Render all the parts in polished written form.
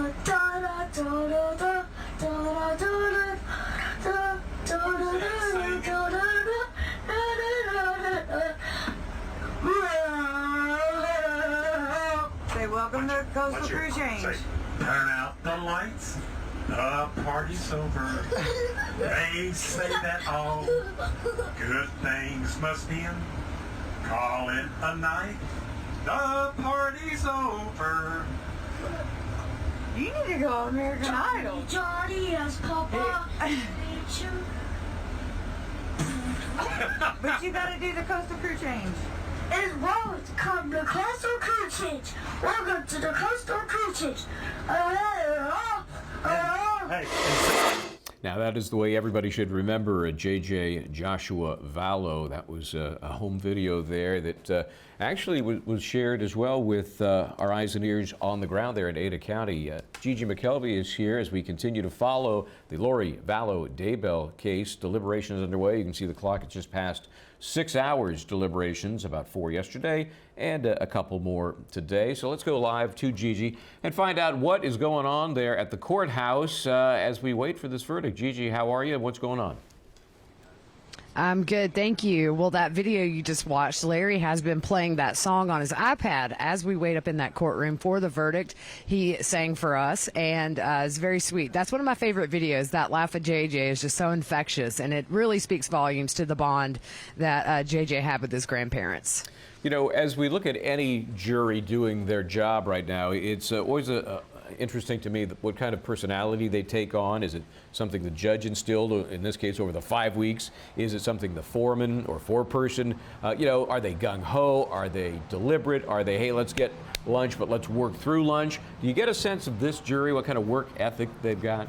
Say welcome to Coastal Crew Change. Say, turn out the lights. The party's over. They say that all good things must end. Call it a night. The party's over. You need to go on American Idol. Johnny as Papa. But you gotta do the Coastal Crew Change. It's welcome to Coastal Crew Change. Welcome to the Coastal Crew Change. Hey. Now, that is the way everybody should remember J.J. Joshua Vallow. That was a home video there that actually was shared as well with our eyes and ears on the ground there in Ada County. Gigi McKelvey is here as we continue to follow the Vallow Daybell case. Deliberation is underway. You can see the clock. It's just past 6 hours deliberations, about 4 yesterday and a couple more today. So let's go live to Gigi and find out what is going on there at the courthouse as we wait for this verdict. Gigi, how are you? What's going on? I'm good, thank you. Well, that video you just watched, Larry has been playing that song on his iPad as we wait up in that courtroom for the verdict. He sang for us, and it's very sweet. That's one of my favorite videos. That laugh at JJ is just so infectious, and it really speaks volumes to the bond that JJ had with his grandparents. You know, as we look at any jury doing their job right now, it's always interesting to me what kind of personality they take on. Is it something the judge instilled, in this case, over the 5 weeks? Is it something the foreman or foreperson, you know, are they gung-ho? Are they deliberate? Are they, hey, let's get lunch, but let's work through lunch? Do you get a sense of this jury, what kind of work ethic they've got?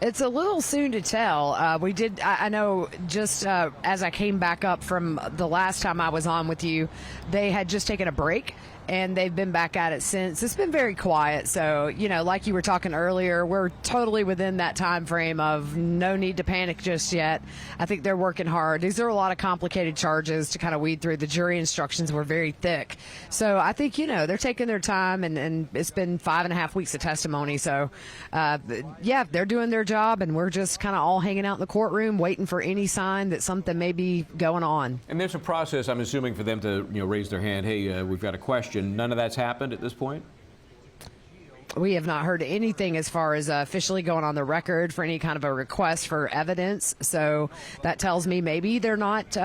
It's a little soon to tell. I know just as I came back up from the last time I was on with you, they had just taken a break. And they've been back at it since. It's been very quiet. So, you know, like you were talking earlier, we're totally within that time frame of no need to panic just yet. I think they're working hard. These are a lot of complicated charges to kind of weed through. The jury instructions were very thick. So I think, you know, they're taking their time, and it's been 5.5 weeks of testimony. So, yeah, they're doing their job, and we're just kind of all hanging out in the courtroom waiting for any sign that something may be going on. And there's a process, I'm assuming, for them to, you know, raise their hand. Hey, we've got a question. None of that's happened at this point? We have not heard anything as far as officially going on the record for any kind of a request for evidence. So that tells me maybe they're not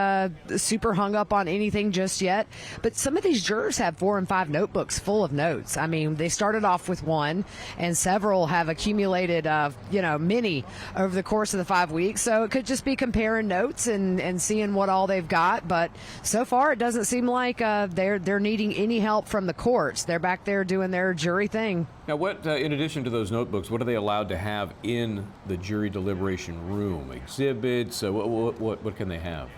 super hung up on anything just yet. But some of these jurors have 4 and 5 notebooks full of notes. I mean, they started off with one, and several have accumulated, you know, many over the course of the 5 weeks. So it could just be comparing notes and seeing what all they've got. But so far, it doesn't seem like they're needing any help from the courts. They're back there doing their jury thing. Now, what, in addition to those notebooks, what are they allowed to have in the jury deliberation room? Exhibits? What can they have?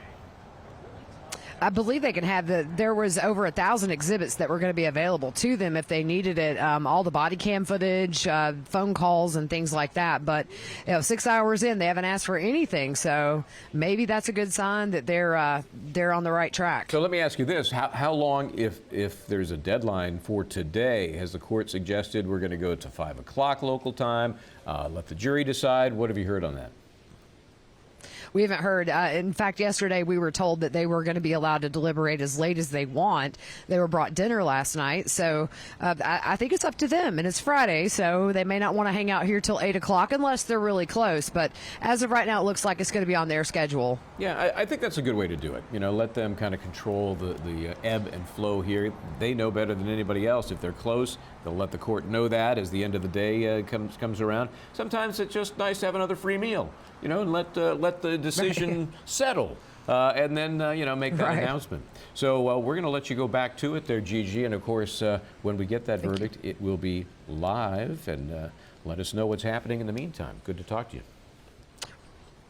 I believe they can have there was over 1,000 exhibits that were going to be available to them if they needed it. All the body cam footage, phone calls, and things like that. But, you know, 6 hours in, they haven't asked for anything. So maybe that's a good sign that they're on the right track. So let me ask you this. How long, if there's a deadline for today, has the court suggested we're going to go to 5 o'clock local time, let the jury decide? What have you heard on that? We haven't heard. In fact, yesterday we were told that they were going to be allowed to deliberate as late as they want. They were brought dinner last night, so I think it's up to them. And it's Friday, so they may not want to hang out here till 8 o'clock unless they're really close. But as of right now, it looks like it's going to be on their schedule. Yeah, I think that's a good way to do it. You know, let them kind of control the ebb and flow here. They know better than anybody else. If they're close, they'll let the court know that as the end of the day comes around. Sometimes it's just nice to have another free meal, you know, and let the decision settle, and then you know, make that announcement. So we're going to let you go back to it there, Gigi, and of course when we get that verdict, it will be live, and let us know what's happening in the meantime. Good to talk to you.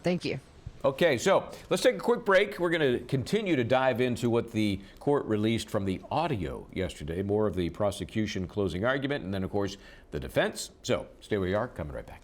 Thank you. Okay, so let's take a quick break. We're going to continue to dive into what the court released from the audio yesterday, more of the prosecution closing argument, and then of course the defense. So stay where you are, coming right back.